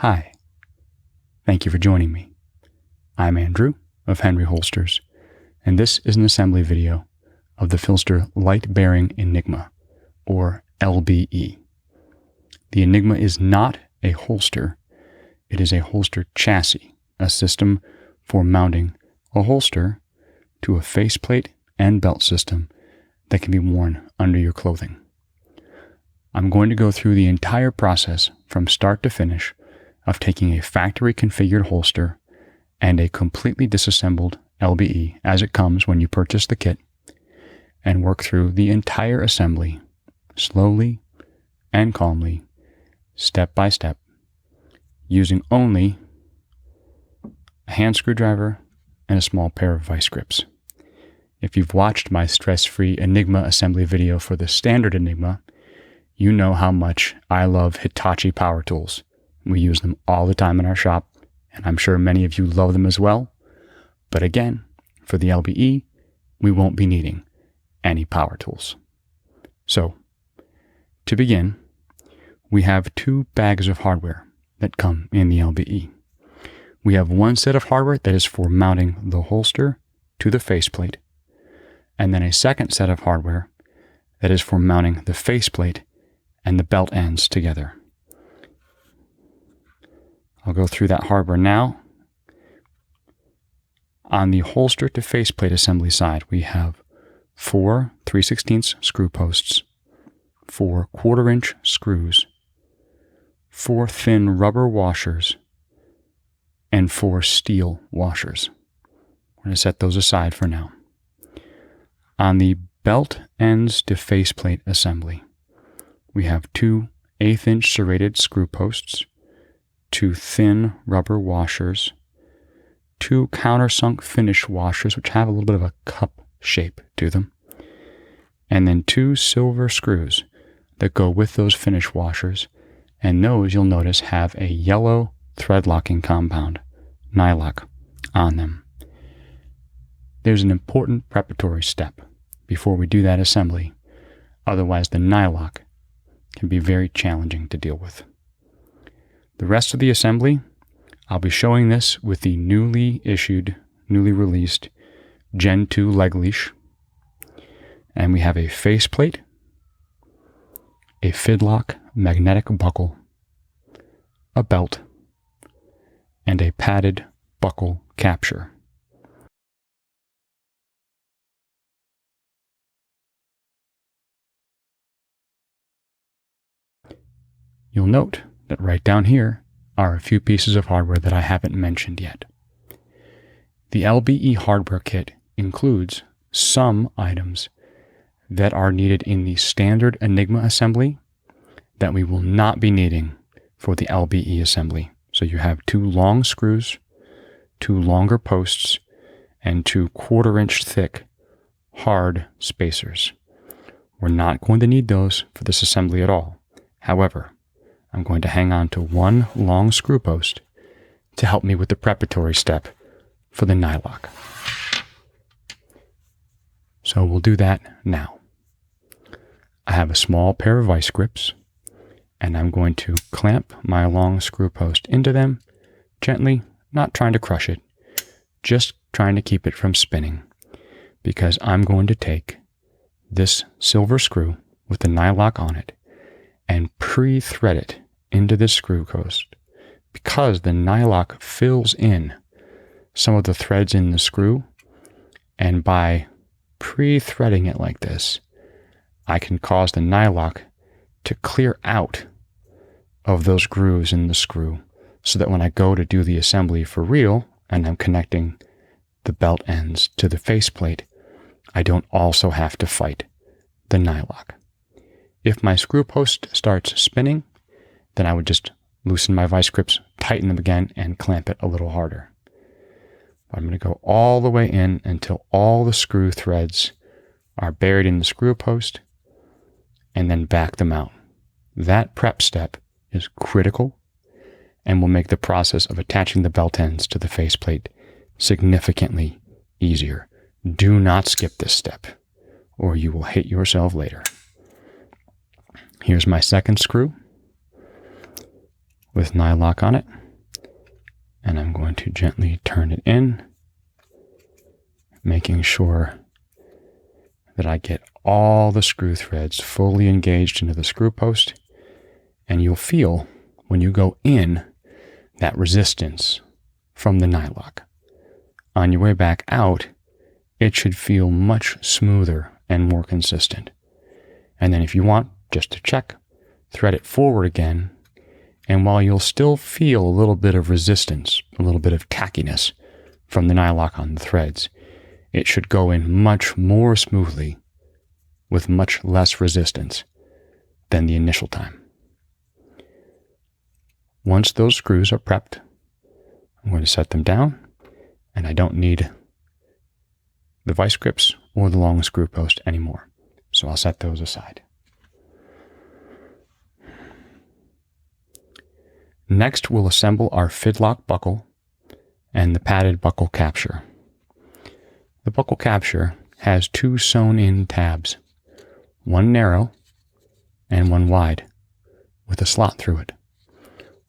Hi, thank you for joining me. I'm Andrew of Henry Holsters, and this is an assembly video of the PHLster Light Bearing Enigma, or LBE. The Enigma is not a holster, it is a holster chassis, a system for mounting a holster to a faceplate and belt system that can be worn under your clothing. I'm going to go through the entire process from start to finish of taking a factory configured holster and a completely disassembled LBE as it comes when you purchase the kit, and work through the entire assembly slowly and calmly, step by step, using only a hand screwdriver and a small pair of vice grips. If you've watched my stress-free Enigma assembly video for the standard Enigma, you know how much I love Hitachi power tools. We use them all the time in our shop, and I'm sure many of you love them as well. But again, for the LBE, we won't be needing any power tools. So, to begin, we have two bags of hardware that come in the LBE. We have one set of hardware that is for mounting the holster to the faceplate, and then a second set of hardware that is for mounting the faceplate and the belt ends together. I'll go through that hardware now. On the holster to faceplate assembly side, we have 4 3/16 screw posts, 4 1/4-inch screws, 4 thin rubber washers, and 4 steel washers. We're going to set those aside for now. On the belt ends to faceplate assembly, we have 2 1/8-inch serrated screw posts, 2 thin rubber washers, 2 countersunk finish washers, which have a little bit of a cup shape to them, and then 2 silver screws that go with those finish washers, and those you'll notice have a yellow thread locking compound, nylock, on them. There's an important preparatory step before we do that assembly, otherwise the nylock can be very challenging to deal with. The rest of the assembly, I'll be showing this with the newly released Gen 2 leg leash. And we have a faceplate, a fidlock magnetic buckle, a belt, and a padded buckle capture. You'll note that right down here are a few pieces of hardware that I haven't mentioned yet. The LBE hardware kit includes some items that are needed in the standard Enigma assembly that we will not be needing for the LBE assembly. So you have 2 long screws, 2 longer posts, and 2 1/4-inch thick hard spacers. We're not going to need those for this assembly at all. However, I'm going to hang on to 1 long screw post to help me with the preparatory step for the nylock. So we'll do that now. I have a small pair of vice grips, and I'm going to clamp my long screw post into them gently, not trying to crush it, just trying to keep it from spinning, because I'm going to take this silver screw with the nylock on it and pre-thread it into this screw post, because the nylock fills in some of the threads in the screw, and by pre-threading it like this, I can cause the nylock to clear out of those grooves in the screw, so that when I go to do the assembly for real and I'm connecting the belt ends to the faceplate, I don't also have to fight the nylock. If my screw post starts spinning, then I would just loosen my vice grips, tighten them again, and clamp it a little harder. I'm going to go all the way in until all the screw threads are buried in the screw post, and then back them out. That prep step is critical and will make the process of attaching the belt ends to the faceplate significantly easier. Do not skip this step, or you will hate yourself later. Here's my second screw. with nylock on it. And I'm going to gently turn it in, making sure that I get all the screw threads fully engaged into the screw post. And you'll feel when you go in that resistance from the nylock. On your way back out, it should feel much smoother and more consistent. And then if you want, just to check, thread it forward again. And while you'll still feel a little bit of resistance, a little bit of tackiness from the nylock on the threads, it should go in much more smoothly with much less resistance than the initial time. Once those screws are prepped, I'm going to set them down, and I don't need the vice grips or the long screw post anymore. So I'll set those aside. Next, we'll assemble our fidlock buckle and the padded buckle capture. The buckle capture has two sewn-in tabs, one narrow and one wide, with a slot through it.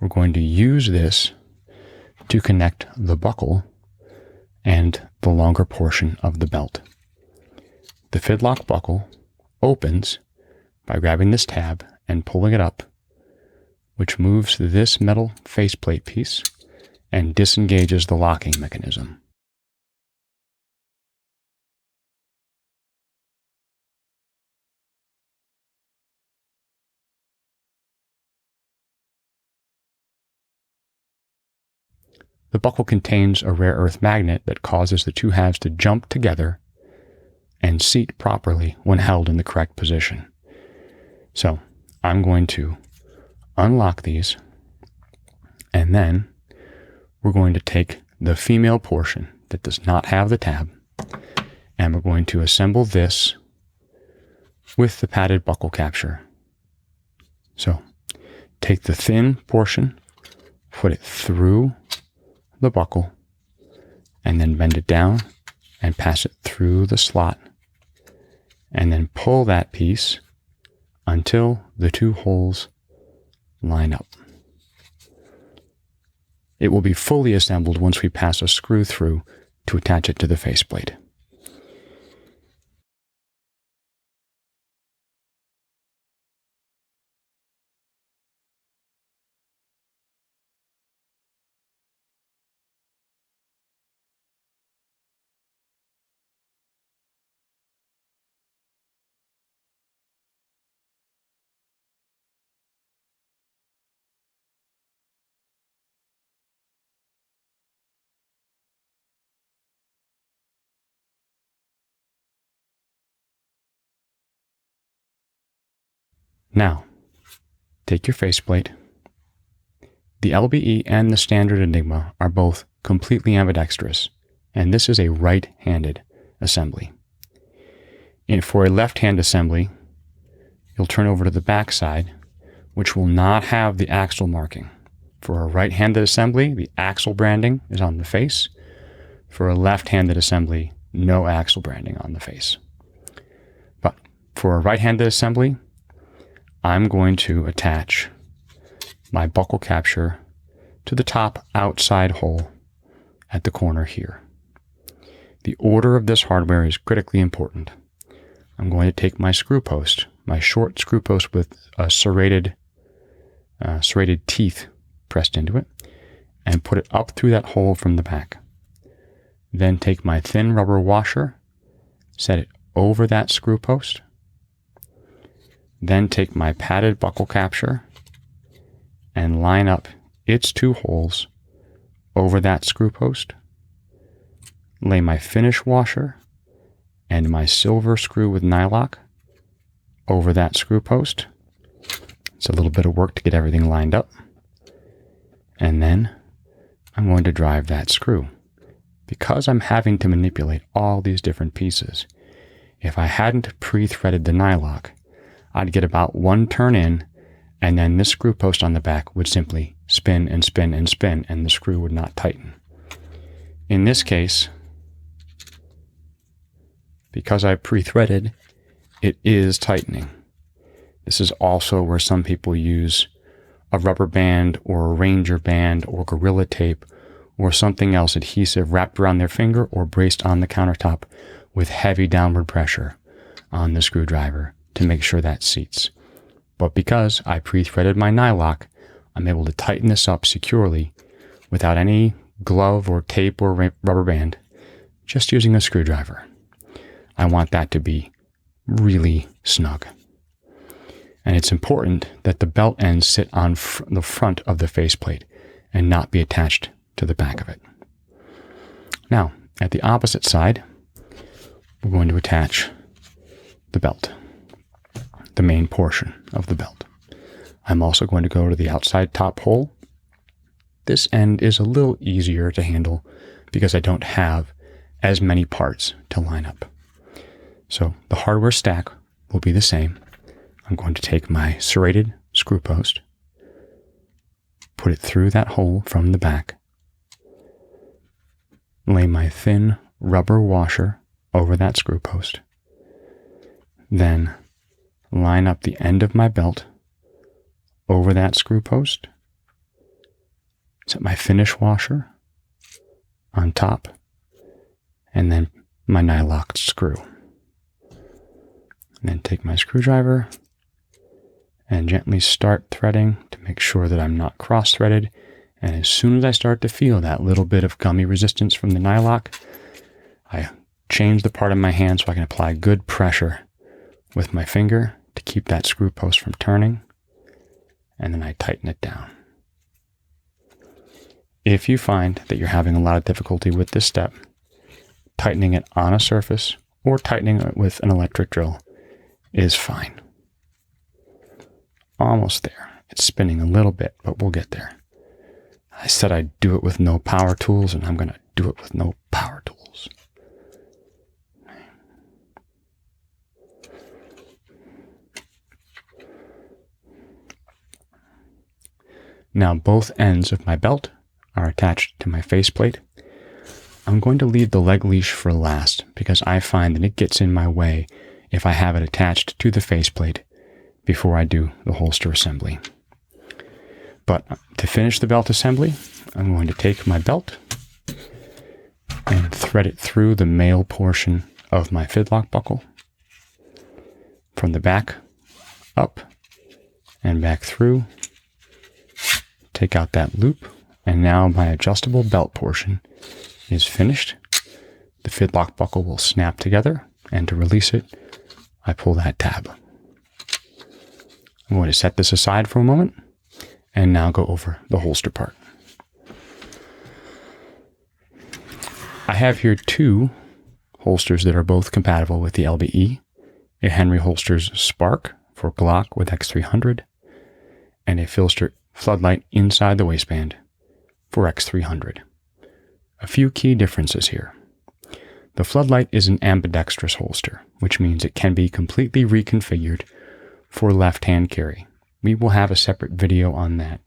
We're going to use this to connect the buckle and the longer portion of the belt. The fidlock buckle opens by grabbing this tab and pulling it up, which moves this metal faceplate piece and disengages the locking mechanism. The buckle contains a rare earth magnet that causes the two halves to jump together and seat properly when held in the correct position. So I'm going to unlock these, and then we're going to take the female portion that does not have the tab, and we're going to assemble this with the padded buckle capture. So take the thin portion, put it through the buckle, and then bend it down and pass it through the slot, and then pull that piece until the two holes line up. It will be fully assembled once we pass a screw through to attach it to the faceplate. Now, take your faceplate. The LBE and the standard Enigma are both completely ambidextrous, and this is a right-handed assembly. For a left-hand assembly, you'll turn over to the back side, which will not have the axle marking. For a right-handed assembly, the axle branding is on the face. For a left-handed assembly, no axle branding on the face. But for a right-handed assembly, I'm going to attach my buckle capture to the top outside hole at the corner here. The order of this hardware is critically important. I'm going to take my screw post, my short screw post with serrated teeth pressed into it, and put it up through that hole from the back. Then take my thin rubber washer, set it over that screw post. Then take my padded buckle capture and line up its two holes over that screw post. Lay my finish washer and my silver screw with nylock over that screw post. It's a little bit of work to get everything lined up. And then I'm going to drive that screw. Because I'm having to manipulate all these different pieces, if I hadn't pre-threaded the nylock, I'd get about one turn in, and then this screw post on the back would simply spin and spin and spin, and the screw would not tighten. In this case, because I pre-threaded, it is tightening. This is also where some people use a rubber band or a Ranger band or Gorilla Tape or something else adhesive wrapped around their finger or braced on the countertop with heavy downward pressure on the screwdriver to make sure that seats. But because I pre-threaded my nylock, I'm able to tighten this up securely without any glove or tape or rubber band, just using a screwdriver. I want that to be really snug. And it's important that the belt ends sit on the front of the faceplate and not be attached to the back of it. Now, at the opposite side, we're going to attach the belt, the main portion of the belt. I'm also going to go to the outside top hole. This end is a little easier to handle because I don't have as many parts to line up. So the hardware stack will be the same. I'm going to take my serrated screw post, put it through that hole from the back, lay my thin rubber washer over that screw post, then line up the end of my belt over that screw post, set my finish washer on top, and then my nylock screw. And then take my screwdriver and gently start threading to make sure that I'm not cross-threaded. And as soon as I start to feel that little bit of gummy resistance from the nylock, I change the part of my hand so I can apply good pressure with my finger to keep that screw post from turning, and then I tighten it down. If you find that you're having a lot of difficulty with this step, tightening it on a surface or tightening it with an electric drill is fine. Almost there. It's spinning a little bit, but we'll get there. I said I'd do it with no power tools, and I'm going to do it with no power tools. Now both ends of my belt are attached to my faceplate. I'm going to leave the leg leash for last because I find that it gets in my way if I have it attached to the faceplate before I do the holster assembly. But to finish the belt assembly, I'm going to take my belt and thread it through the male portion of my fidlock buckle, from the back up and back through. Take out that loop, and now my adjustable belt portion is finished. The fidlock buckle will snap together, and to release it, I pull that tab. I'm going to set this aside for a moment and now go over the holster part. I have here two holsters that are both compatible with the LBE, a Henry Holsters Spark for Glock with X300, and a PHLster floodlight inside the waistband for X300. A few key differences here. The floodlight is an ambidextrous holster, which means it can be completely reconfigured for left-hand carry. We will have a separate video on that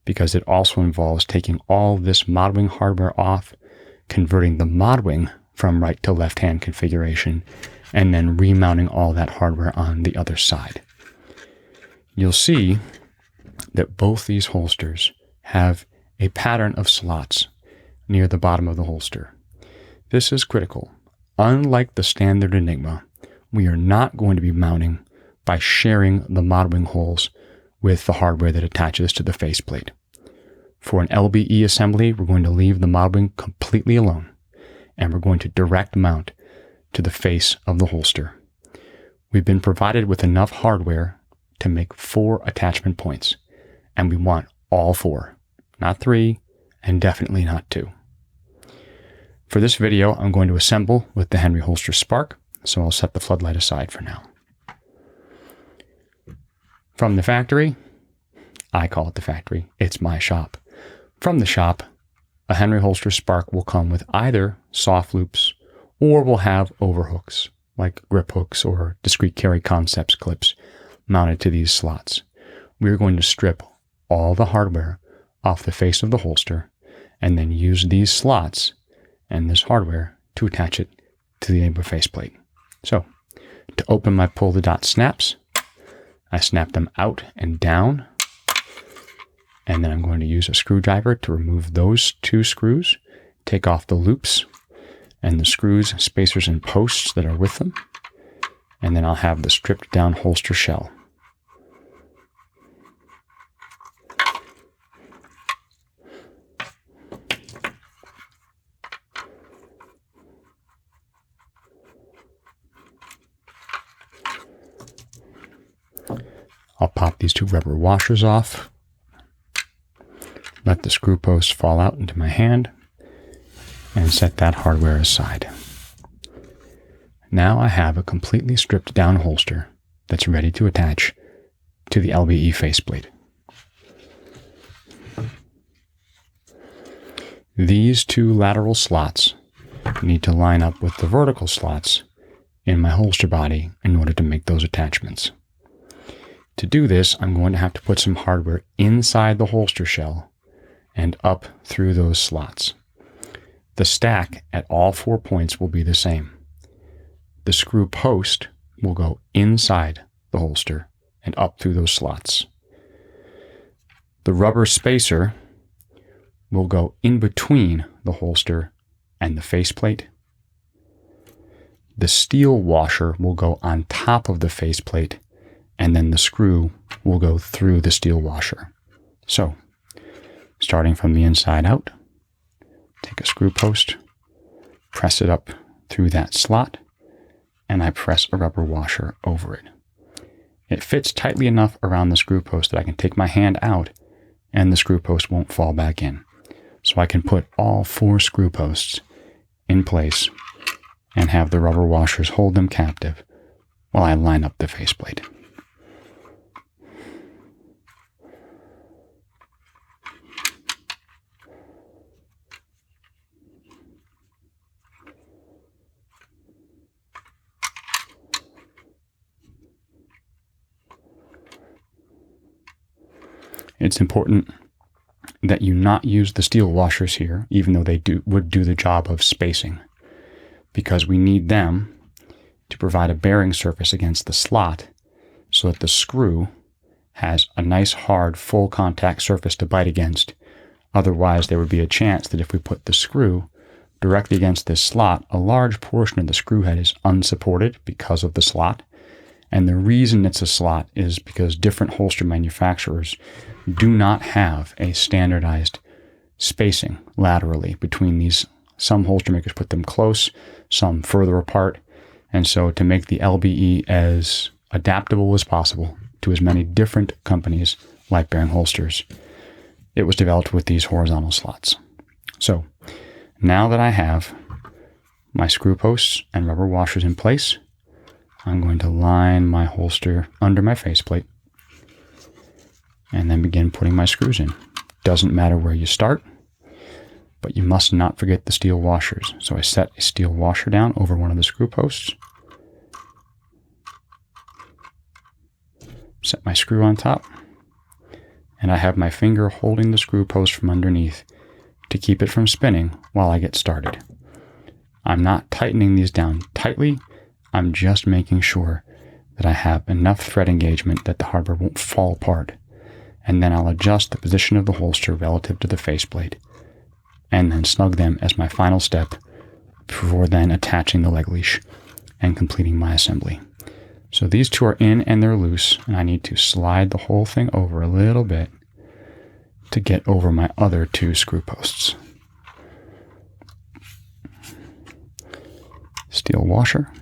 because it also involves taking all this mod wing hardware off, converting the mod wing from right to left-hand configuration, and then remounting all that hardware on the other side. You'll see that both these holsters have a pattern of slots near the bottom of the holster. This is critical. Unlike the standard Enigma, we are not going to be mounting by sharing the mod wing holes with the hardware that attaches to the faceplate. For an LBE assembly, we're going to leave the mod wing completely alone, and we're going to direct mount to the face of the holster. We've been provided with enough hardware to make 4 attachment points, and we want all 4, not 3, and definitely not 2. For this video, I'm going to assemble with the Henry Holster Spark, so I'll set the floodlight aside for now. From the factory, I call it the factory, it's my shop. From the shop, a Henry Holster Spark will come with either soft loops or will have overhooks, like grip hooks or discrete carry concepts clips mounted to these slots. We're going to strip all the hardware off the face of the holster and then use these slots and this hardware to attach it to the Enigma faceplate. So, to open my pull the dot snaps, I snap them out and down And then I'm going to use a screwdriver to remove those 2 screws, take off the loops and the screws, spacers, and posts that are with them. And then I'll have the stripped down holster shell. I'll pop these 2 rubber washers off, let the screw posts fall out into my hand, and set that hardware aside. Now I have a completely stripped down holster that's ready to attach to the LBE faceplate. These 2 lateral slots need to line up with the vertical slots in my holster body in order to make those attachments. To do this, I'm going to have to put some hardware inside the holster shell and up through those slots. The stack at all 4 points will be the same. The screw post will go inside the holster and up through those slots. The rubber spacer will go in between the holster and the faceplate. The steel washer will go on top of the faceplate, and then the screw will go through the steel washer. So, starting from the inside out, take a screw post, press it up through that slot, and I press a rubber washer over it. It fits tightly enough around the screw post that I can take my hand out and the screw post won't fall back in. So I can put all 4 screw posts in place and have the rubber washers hold them captive while I line up the faceplate. It's important that you not use the steel washers here, even though they would do the job of spacing, because we need them to provide a bearing surface against the slot so that the screw has a nice hard full contact surface to bite against. Otherwise, there would be a chance that if we put the screw directly against this slot, a large portion of the screw head is unsupported because of the slot. And the reason it's a slot is because different holster manufacturers do not have a standardized spacing laterally between these. Some holster makers put them close, some further apart. And so to make the LBE as adaptable as possible to as many different companies' light bearing holsters, it was developed with these horizontal slots. So now that I have my screw posts and rubber washers in place, I'm going to line my holster under my faceplate and then begin putting my screws in. Doesn't matter where you start, but you must not forget the steel washers. So I set a steel washer down over one of the screw posts, set my screw on top, and I have my finger holding the screw post from underneath to keep it from spinning while I get started. I'm not tightening these down tightly. I'm just making sure that I have enough thread engagement that the hardware won't fall apart. And then I'll adjust the position of the holster relative to the faceplate and then snug them as my final step before then attaching the leg leash and completing my assembly. So these 2 are in and they're loose, and I need to slide the whole thing over a little bit to get over my other 2 screw posts. Steel washer,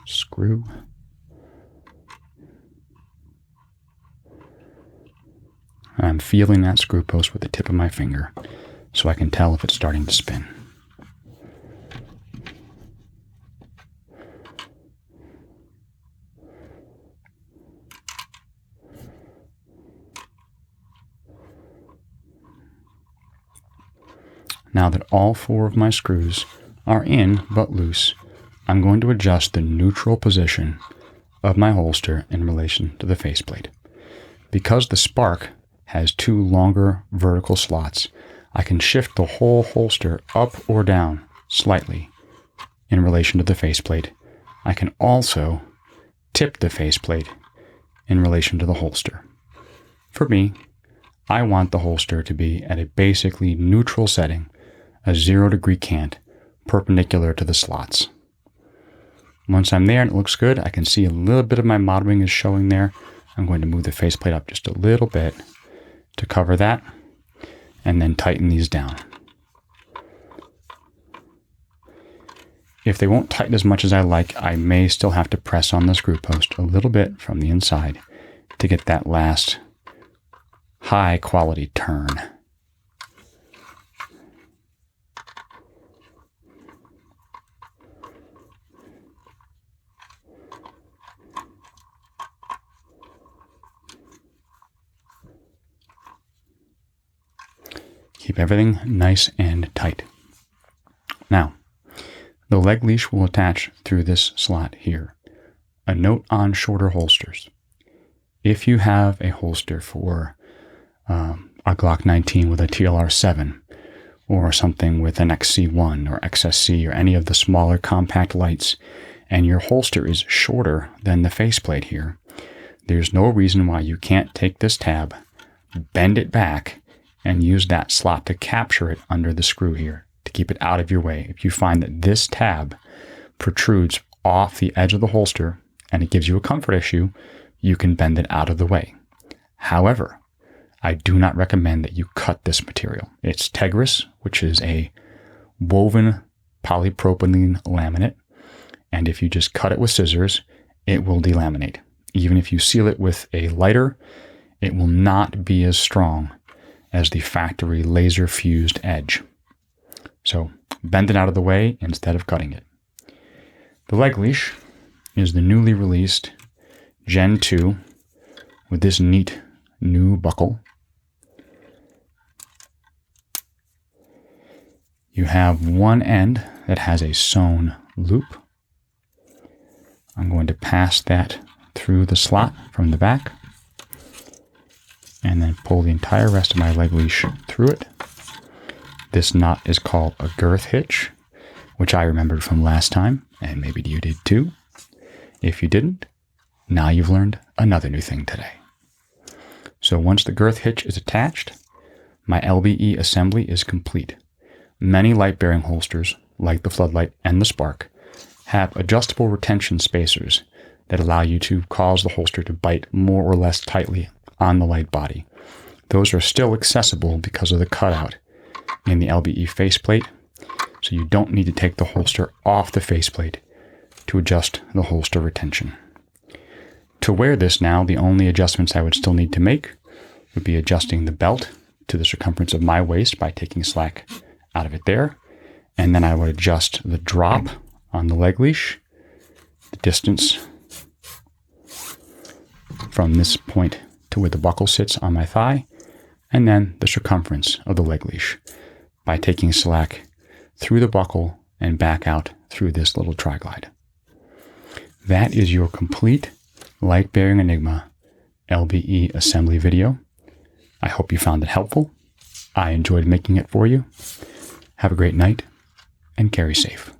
screw, I'm feeling that screw post with the tip of my finger so I can tell if it's starting to spin. Now that all 4 of my screws are in but loose, I'm going to adjust the neutral position of my holster in relation to the faceplate. Because the Spark has 2 longer vertical slots, I can shift the whole holster up or down slightly in relation to the faceplate. I can also tip the faceplate in relation to the holster. For me, I want the holster to be at a basically neutral setting, a 0-degree cant, perpendicular to the slots. Once I'm there and it looks good, I can see a little bit of my modeling is showing there. I'm going to move the faceplate up just a little bit to cover that, and then tighten these down. If they won't tighten as much as I like, I may still have to press on the screw post a little bit from the inside to get that last high quality turn. Keep everything nice and tight. Now, the leg leash will attach through this slot here. A note on shorter holsters. If you have a holster for a Glock 19 with a TLR7, or something with an XC1 or XSC or any of the smaller compact lights, and your holster is shorter than the faceplate here, there's no reason why you can't take this tab, bend it back, and use that slot to capture it under the screw here to keep it out of your way. If you find that this tab protrudes off the edge of the holster and it gives you a comfort issue, you can bend it out of the way. However, I do not recommend that you cut this material. It's Tegris, which is a woven polypropylene laminate, and if you just cut it with scissors, it will delaminate. Even if you seal it with a lighter, it will not be as strong as the factory laser fused edge. So bend it out of the way instead of cutting it. The leg leash is the newly released Gen 2 with this neat new buckle. You have one end that has a sewn loop. I'm going to pass that through the slot from the back and then pull the entire rest of my leg leash through it. This knot is called a girth hitch, which I remembered from last time, and maybe you did too. If you didn't, now you've learned another new thing today. So once the girth hitch is attached, my LBE assembly is complete. Many light-bearing holsters, like the Floodlight and the Spark, have adjustable retention spacers that allow you to cause the holster to bite more or less tightly on the light body. Those are still accessible because of the cutout in the LBE faceplate, so you don't need to take the holster off the faceplate to adjust the holster retention. To wear this now, the only adjustments I would still need to make would be adjusting the belt to the circumference of my waist by taking slack out of it there, and then I would adjust the drop on the leg leash, the distance from this point to where the buckle sits on my thigh, and then the circumference of the leg leash by taking slack through the buckle and back out through this little tri-glide. That is your complete light-bearing Enigma LBE assembly video. I hope you found it helpful. I enjoyed making it for you. Have a great night and carry safe.